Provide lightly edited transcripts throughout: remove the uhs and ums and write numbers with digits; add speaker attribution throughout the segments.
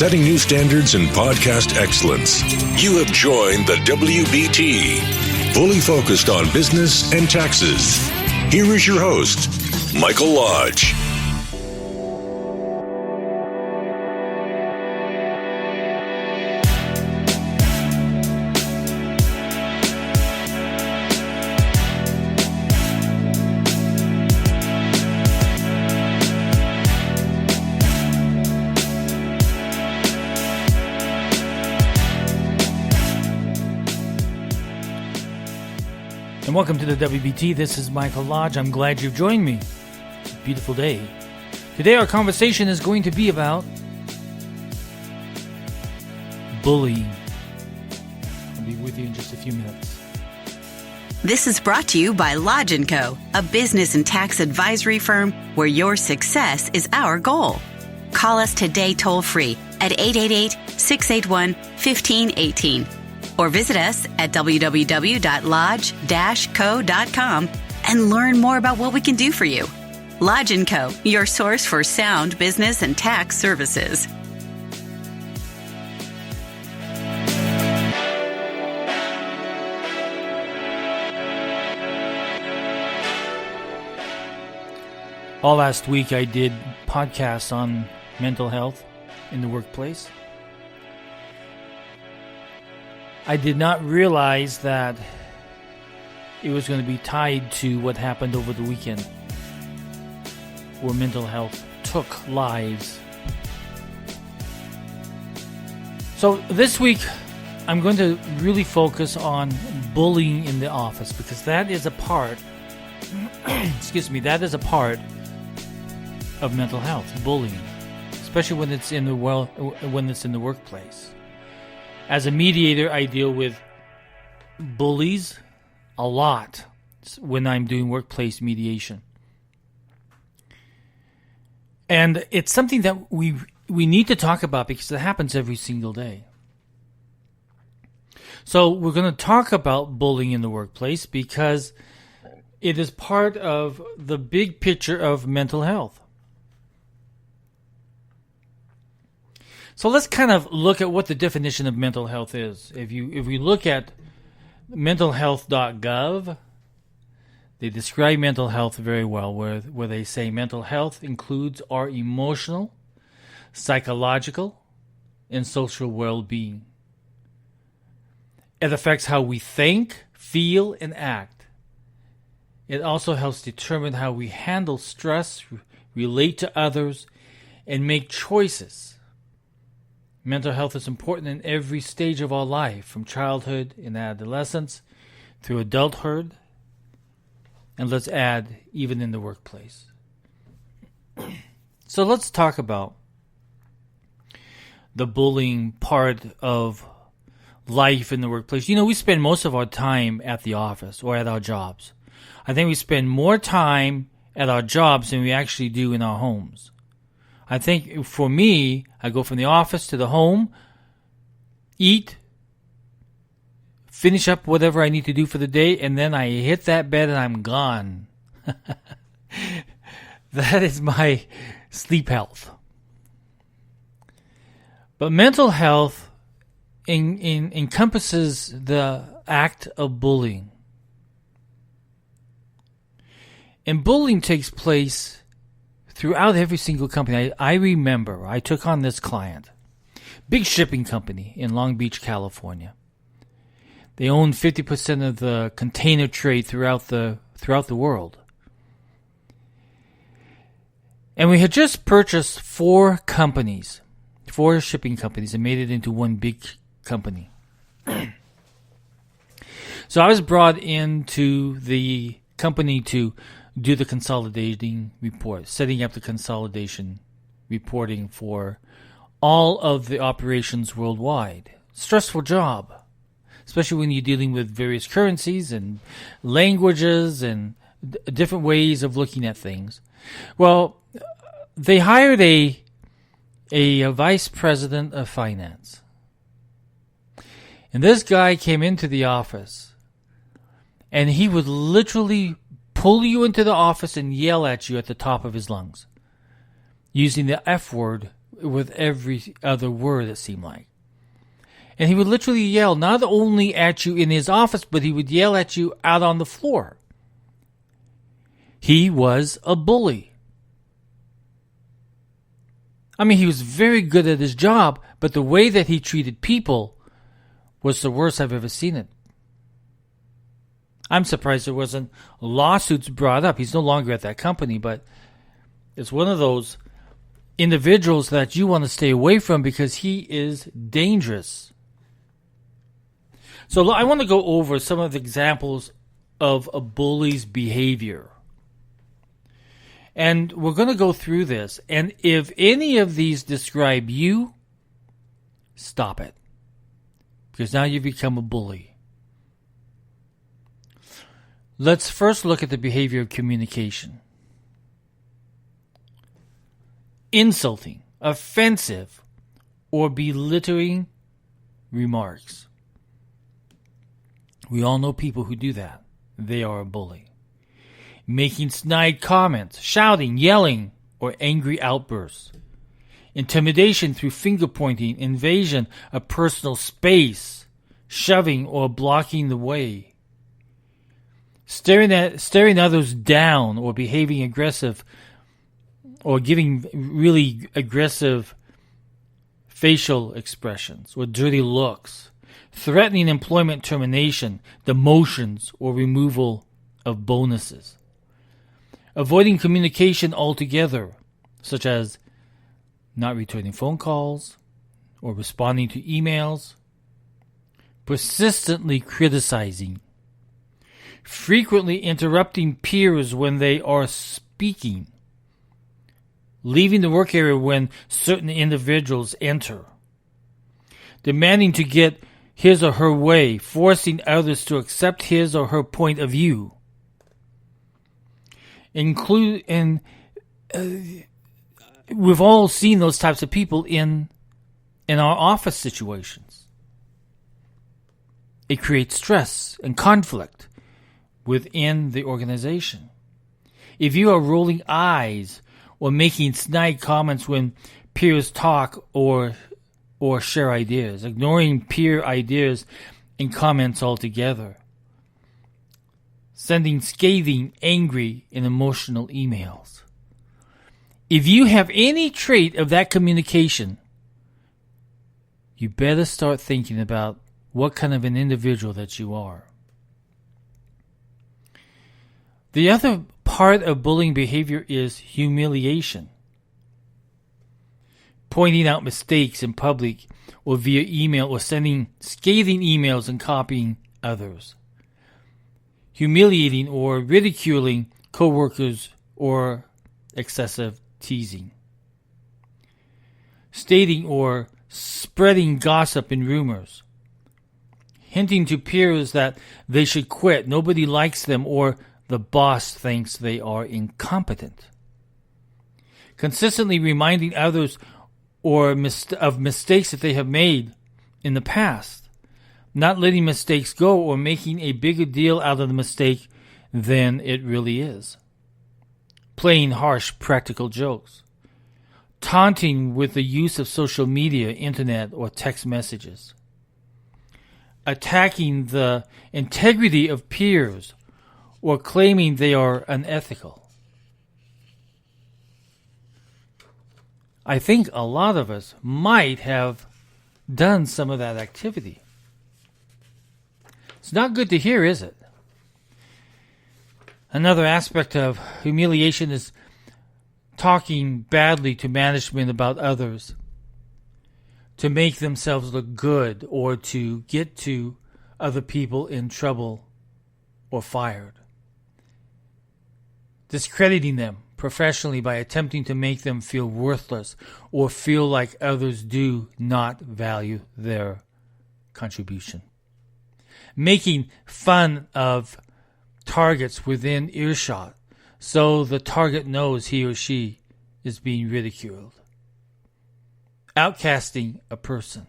Speaker 1: setting new standards in podcast excellence. You have joined the WBT, fully focused on business and taxes. Here is your host, Michael Lodge.
Speaker 2: And welcome to the WBT. This is Michael Lodge. I'm glad you've joined me. It's a beautiful day. Today our conversation is going to be about bullying. I'll be with you in just a few minutes.
Speaker 3: This is brought to you by Lodge & Co., a business and tax advisory firm where your success is our goal. Call us today toll-free at 888-681-1518. Or visit us at www.lodge-co.com and learn more about what we can do for you. Lodge & Co., your source for sound business and tax services.
Speaker 2: All last week I did podcasts on mental health in the workplace. I did not realize that it was going to be tied to what happened over the weekend, where mental health took lives. So this week, I'm going to really focus on bullying in the office, because that is a part, that is a part of mental health, bullying, especially when it's in the workplace. As a mediator, I deal with bullies a lot when I'm doing workplace mediation. And it's something that we need to talk about because it happens every single day. So we're going to talk about bullying in the workplace because it is part of the big picture of mental health. So let's kind of look at what the definition of mental health is. If we look at mentalhealth.gov, they describe mental health very well, where they say mental health includes our emotional, psychological, and social well-being. It affects how we think, feel, and act. It also helps determine how we handle stress, relate to others, and make choices. Mental health is important in every stage of our life, from childhood and adolescence through adulthood, and let's add, even in the workplace. So let's talk about the bullying part of life in the workplace. You know, we spend most of our time at the office or at our jobs. I think we spend more time at our jobs than we actually do in our homes. I think for me, I go from the office to the home, eat, finish up whatever I need to do for the day, and then I hit that bed and I'm gone. That is my sleep health. But mental health encompasses the act of bullying. And bullying takes place throughout every single company. I remember I took on this client, big shipping company in Long Beach, California. They own 50% of the container trade throughout the world. And we had just purchased four shipping companies, and made it into one big company. So I was brought into the company to do the consolidating report, setting up the consolidation reporting for all of the operations worldwide. Stressful job, especially when you're dealing with various currencies and languages and different ways of looking at things. Well, they hired a vice president of finance. And this guy came into the office, and he would literally pull you into the office and yell at you at the top of his lungs, using the F word with every other word, it seemed like. And he would literally yell not only at you in his office, but he would yell at you out on the floor. He was a bully. I mean, he was very good at his job, but the way that he treated people was the worst I've ever seen it. I'm surprised there wasn't lawsuits brought up. He's no longer at that company, but it's one of those individuals that you want to stay away from because he is dangerous. So I want to go over some of the examples of a bully's behavior. And we're going to go through this. And if any of these describe you, stop it. Because now you've become a bully. Let's first look at the behavior of communication. Insulting, offensive, or belittling remarks. We all know people who do that. They are a bully. Making snide comments, shouting, yelling, or angry outbursts. Intimidation through finger pointing, invasion of personal space, shoving or blocking the way. Staring others down or behaving aggressive or giving really aggressive facial expressions or dirty looks. Threatening employment termination, demotions, or removal of bonuses. Avoiding communication altogether, such as not returning phone calls or responding to emails. Persistently criticizing. Frequently interrupting peers when they are speaking. Leaving the work area when certain individuals enter. Demanding to get his or her way, forcing others to accept his or her point of view. We've all seen those types of people in our office situations. It creates stress and conflict within the organization. If you are rolling eyes or making snide comments when peers talk or share ideas, ignoring peer ideas and comments altogether, sending scathing, angry, and emotional emails. If you have any trait of that communication, you better start thinking about what kind of an individual that you are. The other part of bullying behavior is humiliation. Pointing out mistakes in public or via email or sending scathing emails and copying others. Humiliating or ridiculing coworkers or excessive teasing. Stating or spreading gossip and rumors. Hinting to peers that they should quit, nobody likes them, or the boss thinks they are incompetent. Consistently reminding others of mistakes that they have made in the past. Not letting mistakes go or making a bigger deal out of the mistake than it really is. Playing harsh practical jokes. Taunting with the use of social media, internet, or text messages. Attacking the integrity of peers or claiming they are unethical. I think a lot of us might have done some of that activity. It's not good to hear, is it? Another aspect of humiliation is talking badly to management about others to make themselves look good or to get to other people in trouble or fired. Discrediting them professionally by attempting to make them feel worthless or feel like others do not value their contribution. Making fun of targets within earshot so the target knows he or she is being ridiculed. Outcasting a person.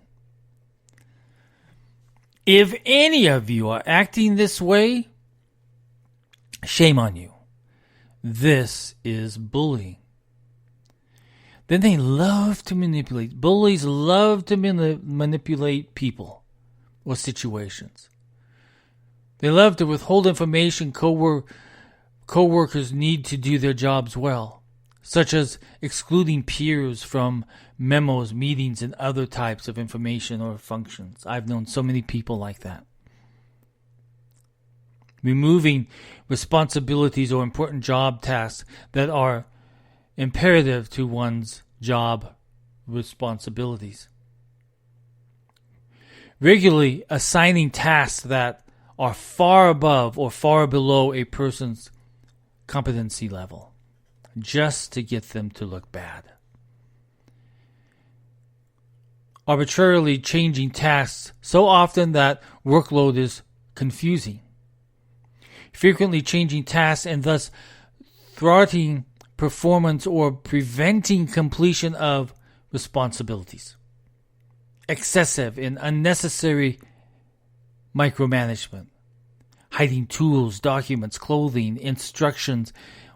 Speaker 2: If any of you are acting this way, shame on you. This is bullying. then they love to manipulate. Bullies love to manipulate people or situations. They love to withhold information co-workers need to do their jobs well, such as excluding peers from memos, meetings, and other types of information or functions. I've known so many people like that. Removing responsibilities or important job tasks that are imperative to one's job responsibilities. Regularly assigning tasks that are far above or far below a person's competency level, just to get them to look bad. Arbitrarily changing tasks so often that workload is confusing. Frequently changing tasks and thus thwarting performance or preventing completion of responsibilities. Excessive and unnecessary micromanagement. Hiding tools, documents, clothing, instructions,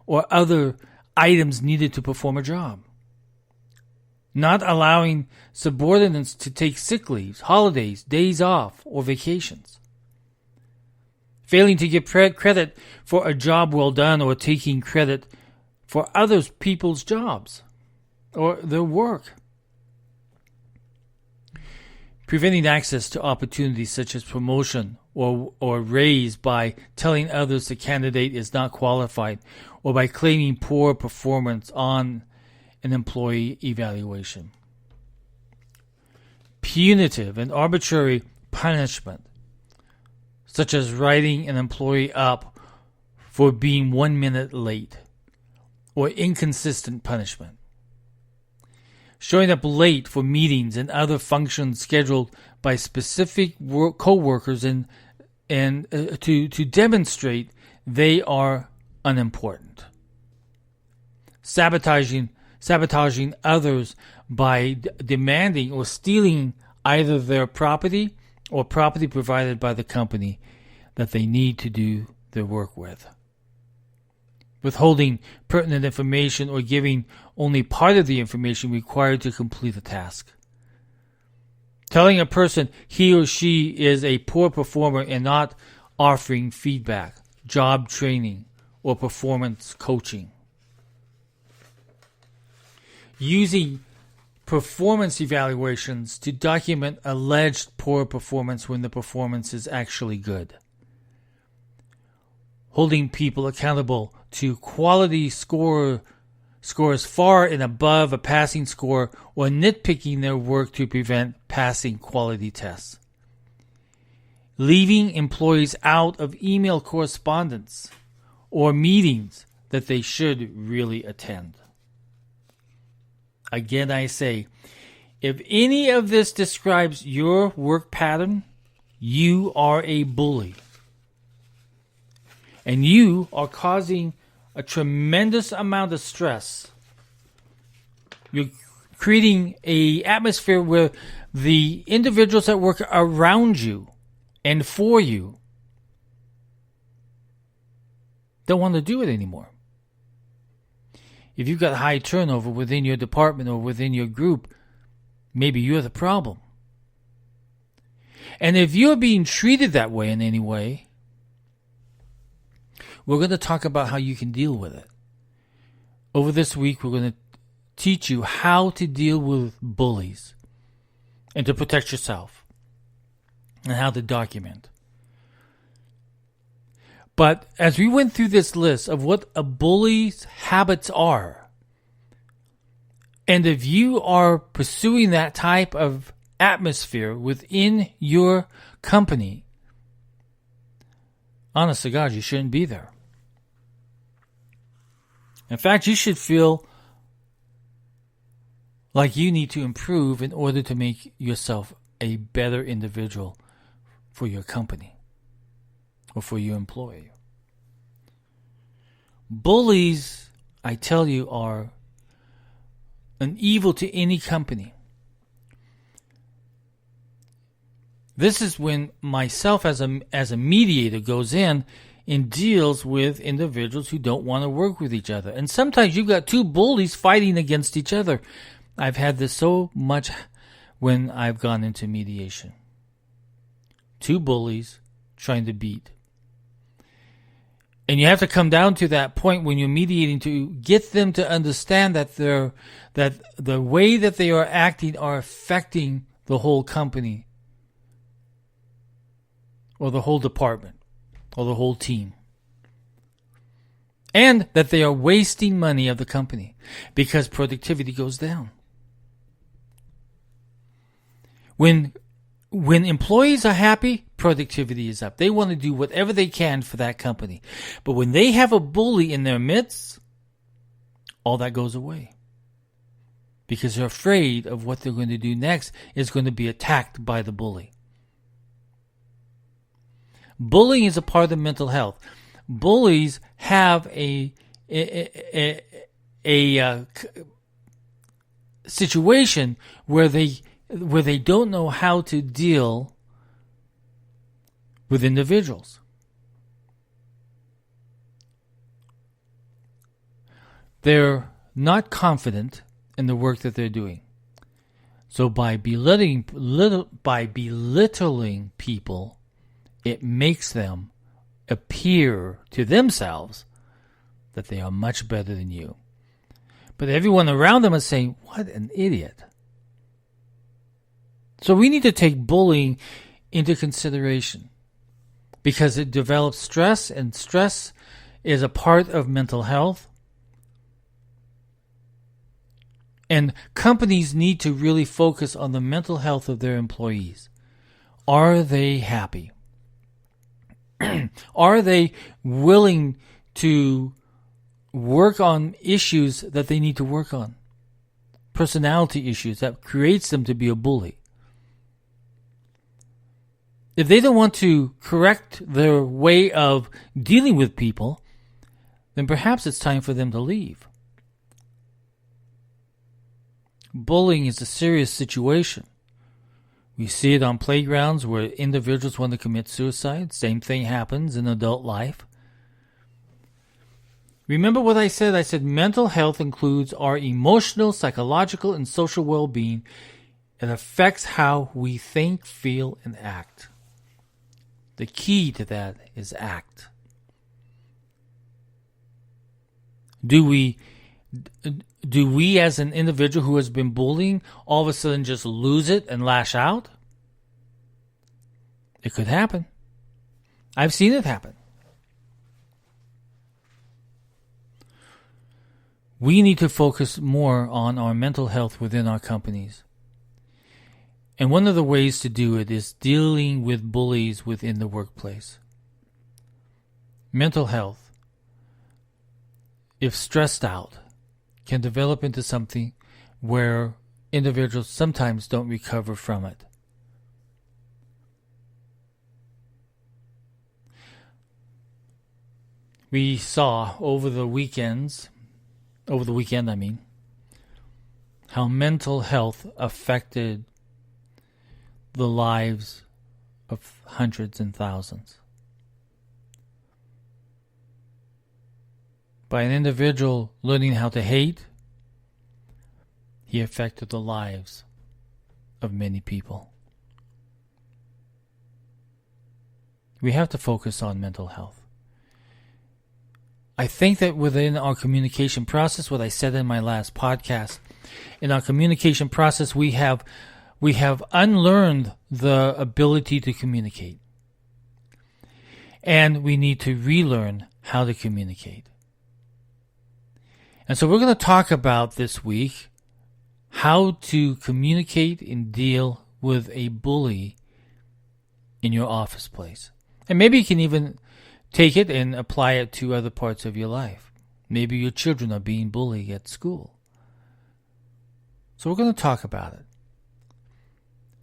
Speaker 2: or other items needed to perform a job. Not allowing subordinates to take sick leaves, holidays, days off, or vacations. Failing to give credit for a job well done or taking credit for other people's jobs or their work. Preventing access to opportunities such as promotion or raise by telling others the candidate is not qualified or by claiming poor performance on an employee evaluation. Punitive and arbitrary punishment, such as writing an employee up for being 1 minute late, or inconsistent punishment. Showing up late for meetings and other functions scheduled by specific co-workers and to demonstrate they are unimportant. Sabotaging others by demanding or stealing either their property or property provided by the company that they need to do their work with. Withholding pertinent information or giving only part of the information required to complete a task. Telling a person he or she is a poor performer and not offering feedback, job training, or performance coaching. Using performance evaluations to document alleged poor performance when the performance is actually good. Holding people accountable to quality scores far and above a passing score, or nitpicking their work to prevent passing quality tests. Leaving employees out of email correspondence or meetings that they should really attend. Again, I say, if any of this describes your work pattern, you are a bully. And you are causing a tremendous amount of stress. You're creating an atmosphere where the individuals that work around you and for you don't want to do it anymore. If you've got high turnover within your department or within your group, maybe you're the problem. And if you're being treated that way in any way, we're going to talk about how you can deal with it. Over this week, we're going to teach you how to deal with bullies and to protect yourself and how to document. But as we went through this list of what a bully's habits are, and if you are pursuing that type of atmosphere within your company, honest to God, you shouldn't be there. In fact, you should feel like you need to improve in order to make yourself a better individual for your company or for your employer. Bullies, I tell you, are an evil to any company. This is when myself as a mediator goes in in deals with individuals who don't want to work with each other. And sometimes you've got two bullies fighting against each other. I've had this so much when I've gone into mediation. Two bullies trying to beat. And you have to come down to that point when you're mediating to get them to understand that the way that they are acting are affecting the whole company or the whole department or the whole team. And that they are wasting money of the company because productivity goes down. When employees are happy, productivity is up. They want to do whatever they can for that company. But when they have a bully in their midst, all that goes away. Because they're afraid of what they're going to do next is going to be attacked by the bully. Bullying is a part of mental health. Bullies have a situation where they don't know how to deal with individuals. They're not confident in the work that they're doing. So by belittling people, it makes them appear to themselves that they are much better than you. But everyone around them is saying, what an idiot. So we need to take bullying into consideration because it develops stress, and stress is a part of mental health. And companies need to really focus on the mental health of their employees. Are they happy? Are they willing to work on issues that they need to work on? Personality issues that creates them to be a bully. If they don't want to correct their way of dealing with people, then perhaps it's time for them to leave. Bullying is a serious situation. We see it on playgrounds where individuals want to commit suicide. Same thing happens in adult life. Remember what I said? I said mental health includes our emotional, psychological, and social well-being. It affects how we think, feel, and act. The key to that is act. Do we as an individual who has been bullying all of a sudden just lose it and lash out? It could happen. I've seen it happen. We need to focus more on our mental health within our companies. And one of the ways to do it is dealing with bullies within the workplace. Mental health, if stressed out, can develop into something where individuals sometimes don't recover from it. We saw over the weekend, how mental health affected the lives of hundreds and thousands. By an individual learning how to hate, he affected the lives of many people. We have to focus on mental health. I think that within our communication process, what I said in my last podcast, in our communication process, we have unlearned the ability to communicate. And we need to relearn how to communicate. And so we're going to talk about this week how to communicate and deal with a bully in your office place. And maybe you can even take it and apply it to other parts of your life. Maybe your children are being bullied at school. So we're going to talk about it.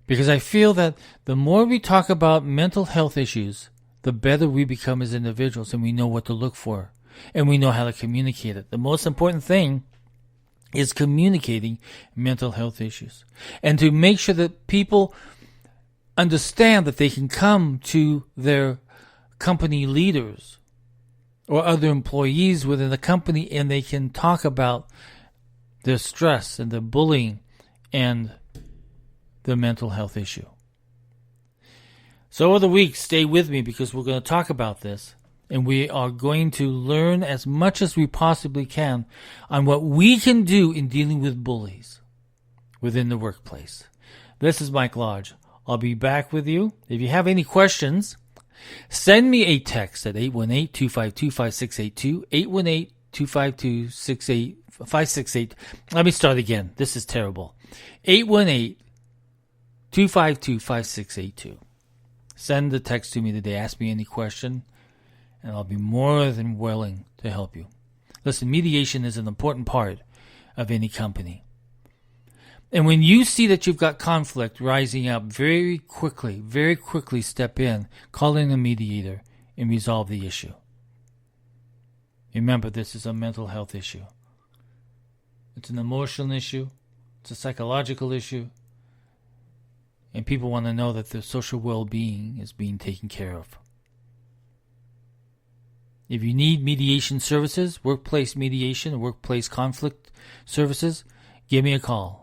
Speaker 2: Because I feel that the more we talk about mental health issues, the better we become as individuals, and we know what to look for, and we know how to communicate it. The most important thing is communicating mental health issues, and to make sure that people understand that they can come to their company leaders or other employees within the company, and they can talk about their stress and their bullying and their mental health issue. So over the week, stay with me because we're going to talk about this, and we are going to learn as much as we possibly can on what we can do in dealing with bullies within the workplace. This is Mike Lodge. I'll be back with you. If you have any questions, send me a text at 818-252-5682, 818-252-568. Let me start again. This is terrible. 818-252-5682. Send the text to me today. Ask me any question, and I'll be more than willing to help you. Listen, mediation is an important part of any company. And when you see that you've got conflict rising up, very quickly step in, call in a mediator, and resolve the issue. Remember, this is a mental health issue. It's an emotional issue. It's a psychological issue. And people want to know that their social well-being is being taken care of. If you need mediation services, workplace mediation, workplace conflict services, give me a call.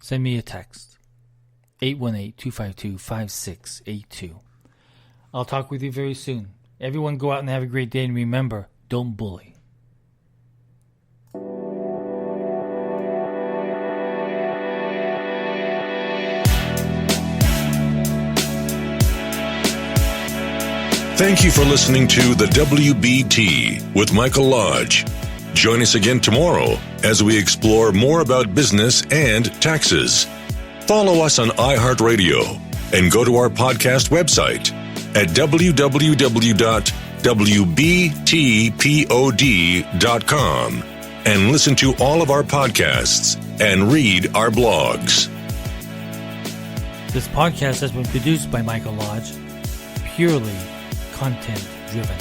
Speaker 2: Send me a text. 818-252-5682. I'll talk with you very soon. Everyone go out and have a great day, and remember, don't bully.
Speaker 1: Thank you for listening to the WBT with Michael Lodge. Join us again tomorrow as we explore more about business and taxes. Follow us on iHeartRadio and go to our podcast website at www.wbtpod.com and listen to all of our podcasts and read our blogs.
Speaker 2: This podcast has been produced by Michael Lodge, purely content driven.